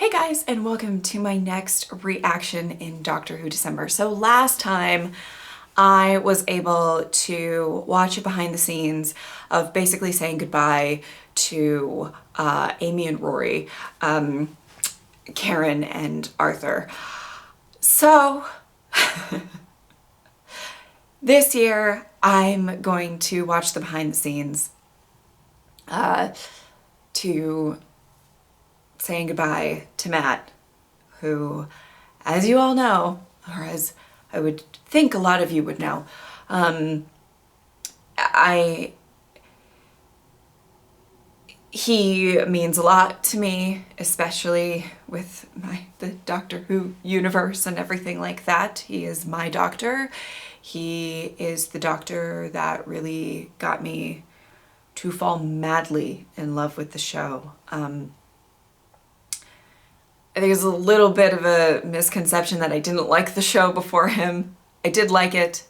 Hey guys, and welcome to my next reaction in Doctor Who December. So last time I was able to watch a behind the scenes of basically saying goodbye to Amy and Rory, Karen and Arthur. So this year I'm going to watch the behind the scenes to saying goodbye to Matt, who, as you all know, or as I would think a lot of you would know, he means a lot to me, especially with the Doctor Who universe and everything like that. He is my doctor. He is the doctor that really got me to fall madly in love with the show. I think it's a little bit of a misconception that I didn't like the show before him. I did like it,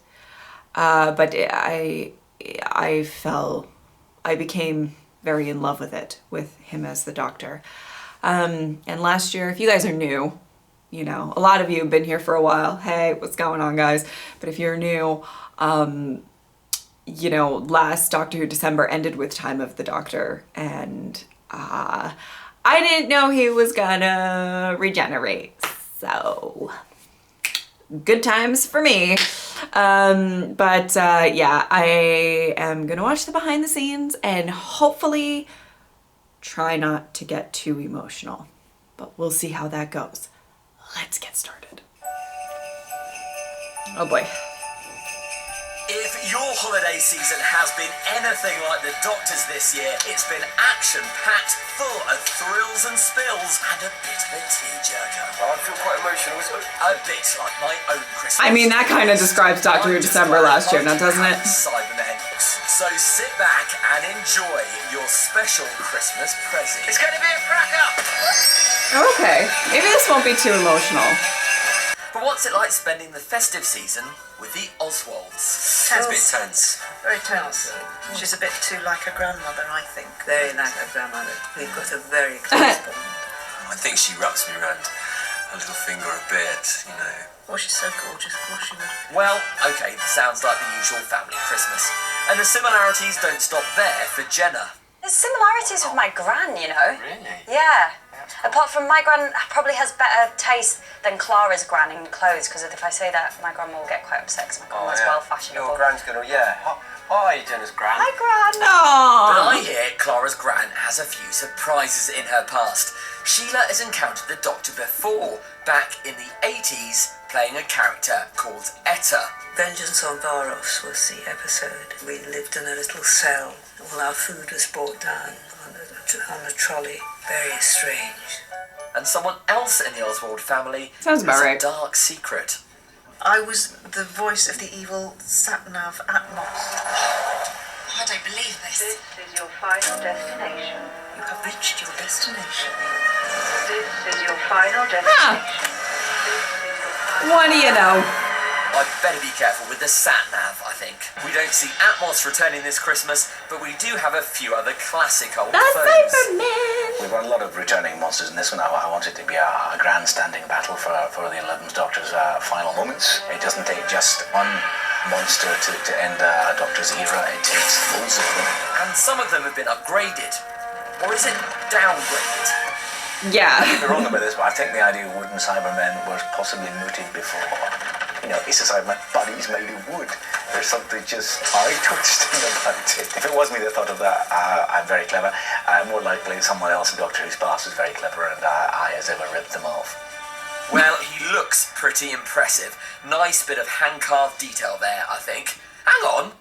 but I became very in love with it, with him as the Doctor. And last year, if you guys are new, you know, a lot of you have been here for a while. Hey, what's going on, guys? But if you're new, you know, last Doctor Who December ended with Time of the Doctor, and I didn't know he was gonna regenerate, so good times for me. Yeah, I am gonna watch the behind the scenes and hopefully try not to get too emotional, but we'll see how that goes. Let's get started. Oh boy. If your holiday season has been anything like the Doctor's this year, it's been action-packed, full of thrills and spills, and a bit of a tearjerker. I feel quite emotional, isn't it? A bit like my own Christmas. I mean, that kind of describes Doctor Who December last year, now doesn't it? Cyberman. So sit back and enjoy your special Christmas present. It's going to be a cracker! Okay, maybe this won't be too emotional. But what's it like spending the festive season with the Oswalds? It's a bit tense. Very tense. She's a bit too like her grandmother, I think. Very like her grandmother. We've got a very close bond. I think she wraps me around her little finger a bit, you know. Oh, she's so gorgeous. Of course she would. Well, okay, sounds like the usual family Christmas. And the similarities don't stop there for Jenna. There's similarities with my gran, you know. Really? Yeah. Apart from my gran probably has better taste than Clara's gran in clothes, because if I say that, my grandma will get quite upset because my grandma's well fashionable. Your gran's gonna, yeah. Hi, Jenna's gran. Hi, Gran. But I Aww. hear Clara's gran has a few surprises in her past. Sheila has encountered the Doctor before, back in the 80s, playing a character called Etta. Vengeance on Varos was the episode. We lived in a little cell. All our food was brought down on a trolley. Very strange. And someone else in the Oswald family Sounds about has right. a dark secret. I was the voice of the evil Satnav Atmos. I don't believe this. This is your final destination. You have reached your destination. This is your final destination. What do you know? I'd better be careful with the Satnav, I think. We don't see Atmos returning this Christmas, but we do have a few other classic old The foes. Cyberman! We've got a lot of returning monsters in this one. I want it to be a grandstanding battle for the 11th Doctor's final moments. It doesn't take just one monster to end a Doctor's era. It takes loads of them. And some of them have been upgraded. Or is it downgraded? Yeah. You're wrong about this, but I think the idea of wooden Cybermen was possibly mooted before. You know, it's a Cyberman, but he's made of wood. There's something just eye-twisting about it. If it was me that thought of that, I'm very clever. More likely someone else in Doctor Who's past is very clever, and I, as ever, ripped them off. Well, he looks pretty impressive. Nice bit of hand-carved detail there, I think. Hang on.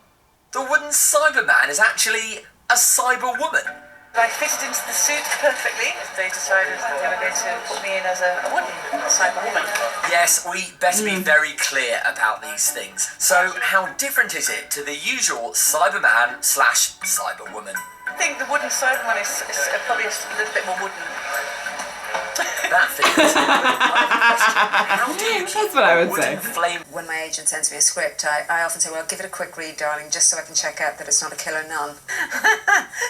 The wooden Cyberman is actually a Cyberwoman. I fitted into the suit perfectly. They decided that they were going to put me in as a wooden Cyberwoman. Yes, we better be very clear about these things. So, how different is it to the usual Cyberman / Cyberwoman? I think the wooden Cyberman is probably a little bit more wooden. That figures. How do you keep That's what I would wooden say. flame? When my agent sends me a script, I often say, well, give it a quick read, darling, just so I can check out that it's not a killer nun.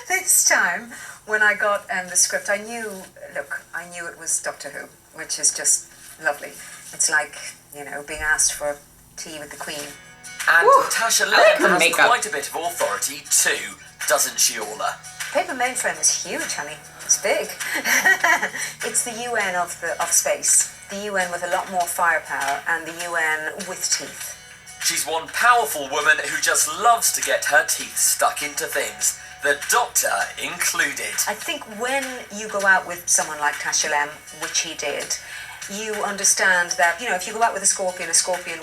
This time, when I got the script, I knew Look, I knew it was Doctor Who, which is just lovely. It's like, being asked for tea with the Queen. And Woo, Tasha I like Lem her has makeup. quite a bit of authority too, doesn't she, Orla? Paper mainframe is huge, honey. It's big. It's the UN of space. The UN with a lot more firepower and the UN with teeth. She's one powerful woman who just loves to get her teeth stuck into things, the Doctor included. I think when you go out with someone like Tasha Lem, which he did, you understand that, if you go out with a scorpion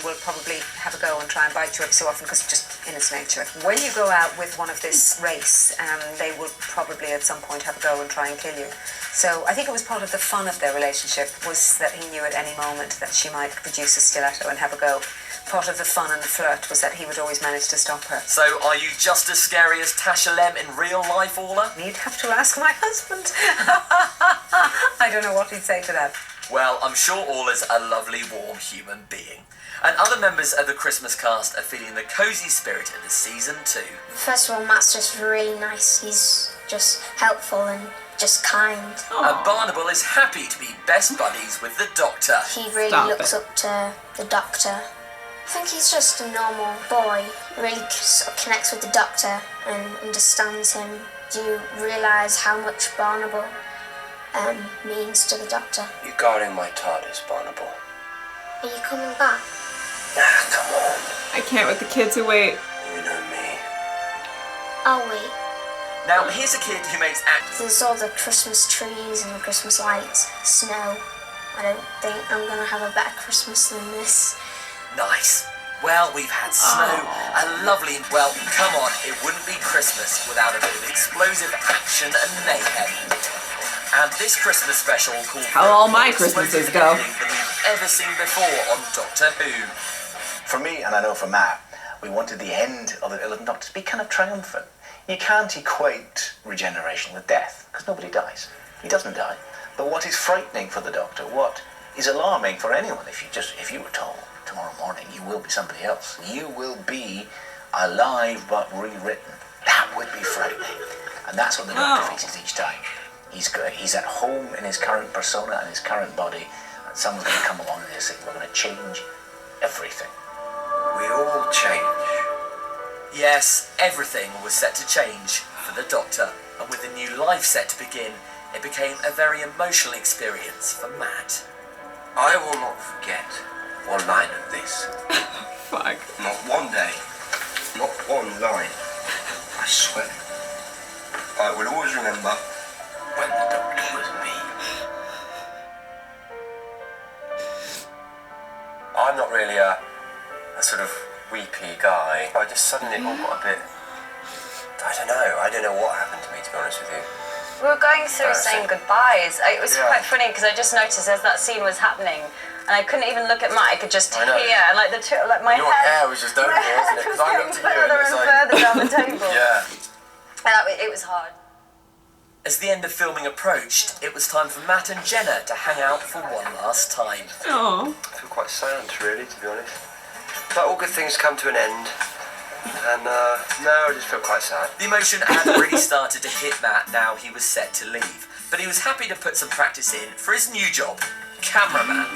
will probably have a go and try and bite you every so often because it's just in its nature. When you go out with one of this race, they will probably at some point have a go and try and kill you. So I think it was part of the fun of their relationship was that he knew at any moment that she might produce a stiletto and have a go. Part of the fun and the flirt was that he would always manage to stop her. So are you just as scary as Tasha Lem in real life, Orla? You'd have to ask my husband. I don't know what he'd say to that. Well, I'm sure Orla's a lovely, warm human being. And other members of the Christmas cast are feeling the cosy spirit of the season too. First of all, Matt's just really nice. He's just helpful and just kind. And Barnacle is happy to be best buddies with the Doctor. He really looks up to the Doctor. I think he's just a normal boy. He really sort of connects with the Doctor and understands him. Do you realise how much Barnacle means to the Doctor? You're guarding my TARDIS, Barnacle. Are you coming back? Ah, come on. I can't with the kids who wait. You know me. I'll wait. Now, here's a kid who makes act. There's all the Christmas trees and the Christmas lights, snow. I don't think I'm gonna have a better Christmas than this. Nice. Well, we've had snow, a lovely... Well, come on, it wouldn't be Christmas without a bit of explosive action and mayhem. And this Christmas special called... How all my Christmases go. ...than we've ever seen before on Doctor Who. For me, and I know for Matt, we wanted the end of the 11th Doctor to be kind of triumphant. You can't equate regeneration with death, because nobody dies. He doesn't die. But what is frightening for the Doctor, what is alarming for anyone, if you were told tomorrow morning you will be somebody else, you will be alive but rewritten, that would be frightening. And that's what the Doctor faces each time. He's at home in his current persona and his current body, and someone's going to come along and say, we're going to change everything. We all change. Yes, everything was set to change for the Doctor, and with a new life set to begin, it became a very emotional experience for Matt. I will not forget one line of this. Fuck. Not one day. Not one line. I swear. I will always remember when the Doctor was me. I'm not really a sort of weepy guy. I just suddenly all got a bit... I don't know what happened to me, to be honest with you. We were going through saying goodbyes. It was Yeah. quite funny because I just noticed as that scene was happening, and I couldn't even look at Matt. I could just I know. hear, and like my Your head hair was just over my here, wasn't it? head was Because I getting looked at you and further it was and like... further down the table. Yeah. It was hard. As the end of filming approached, it was time for Matt and Jenna to hang out for one last time. Oh. I feel quite sad, really, to be honest. But all good things come to an end. And, no, I just feel quite sad. The emotion had really started to hit Matt now he was set to leave, but he was happy to put some practice in for his new job, cameraman.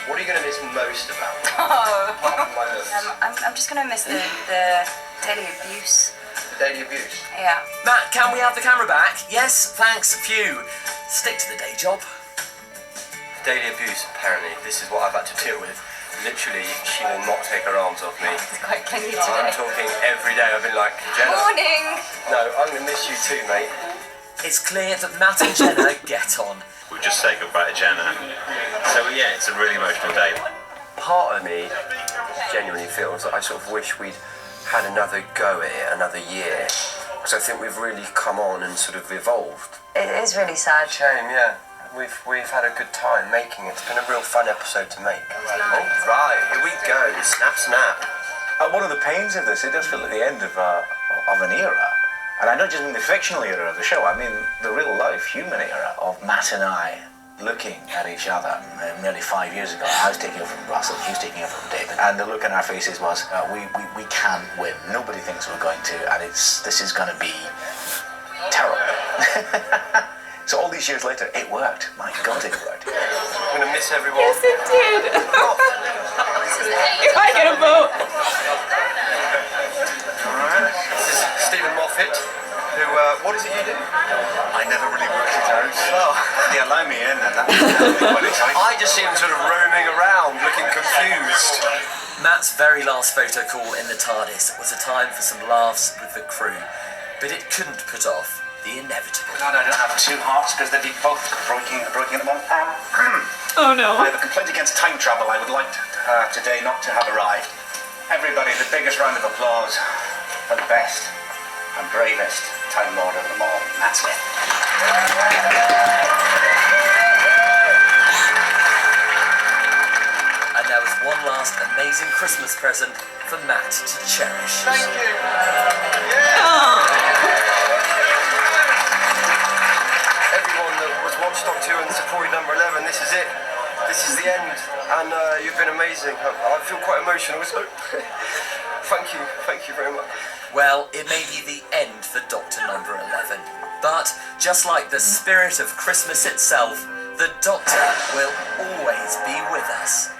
What are you going to miss most about me? Oh. Apart from my looks. I'm just going to miss the daily abuse. The daily abuse. Yeah. Matt, can we have the camera back? Yes, thanks, phew. Stick to the day job. Daily abuse, apparently. This is what I've had to deal with. Literally, she will not take her arms off me. It's quite clingy I'm today. talking every day. I've been like, Jenna. Morning. No, I'm going to miss you too, mate. It's clear that Matt and Jenna get on. We'll just say goodbye to Jenna. So yeah, it's a really emotional day. Part of me genuinely feels that I sort of wish we'd had another go at it, another year. Because I think we've really come on and sort of evolved. It is really sad. Shame, yeah. We've had a good time making it. It's been a real fun episode to make. nice. Oh, right, here we go. Snap, snap. One of the pains of this, it does feel like the end of an era. And I don't just mean the fictional era of the show, I mean the real life human era of Matt and I looking at each other nearly 5 years ago. I was taking over from Russell, he was taking over from David, and the look on our faces was, we can't win. Nobody thinks we're going to, and this is going to be terrible. So all these years later, it worked. My God, it worked. I'm going to miss everyone. Yes, it did. If I get a vote. Alright, this is Stephen Moffat, who, what is it you do? I never really worked it out. Oh. They allow me in, and that's quite exciting. I just see him sort of roaming around, looking confused. Matt's very last photo call in the TARDIS was a time for some laughs with the crew, but it couldn't put off the inevitable. God, I don't have two hearts because they'd be both broken at the moment. Oh no. I have a complaint against time travel. I would like today not to have arrived. Everybody, the biggest round of applause for the best and bravest Time Lord of them all. That's it. And there was one last amazing Christmas present for Matt to cherish. Thank you. Everyone that was Watch Doctor 2 and supported number 11, this is it. This is the end. And you've been amazing. I feel quite emotional, so thank you very much. Well, it may be the end for Doctor number 11, but just like the spirit of Christmas itself, the Doctor will always be with us.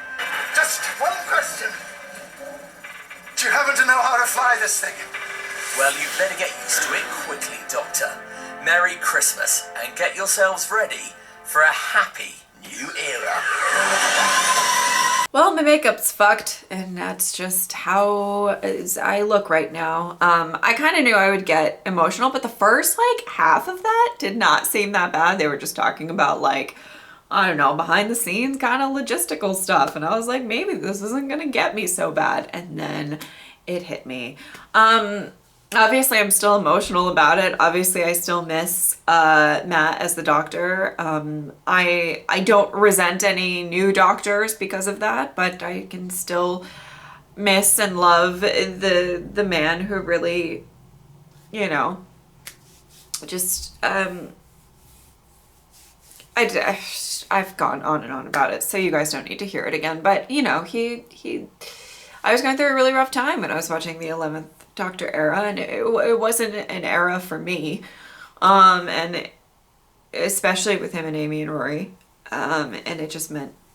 Just one question. Do you happen to know how to fly this thing? Well, you better get used to it quickly, Doctor. Merry Christmas, and get yourselves ready for a happy new era. Well, my makeup's fucked, and that's just how I look right now. I kind of knew I would get emotional, but the first like half of that did not seem that bad. They were just talking about like, I don't know, behind the scenes kind of logistical stuff. And I was like, maybe this isn't gonna get me so bad. And then it hit me. Obviously I'm still emotional about it. Obviously I still miss Matt as the Doctor. I don't resent any new doctors because of that, but I can still miss and love the man who really, you know, just I've gone on and on about it, so you guys don't need to hear it again. But you know, I was going through a really rough time when I was watching the 11th Doctor era, and it wasn't an era for me, and especially with him and Amy and Rory, and it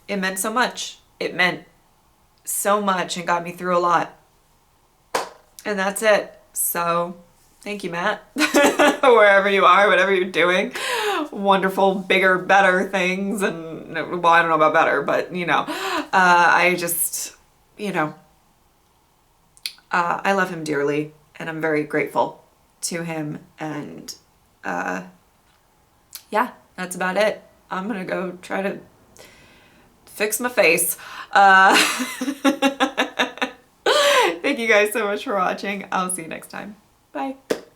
meant so much. It meant so much and got me through a lot, and that's it. So thank you, Matt. Wherever you are, whatever you're doing, wonderful, bigger, better things. And well, I don't know about better, but you know, I just, you know, I love him dearly, and I'm very grateful to him. And yeah, that's about it. I'm gonna go try to fix my face. Thank you guys so much for watching. I'll see you next time. Bye.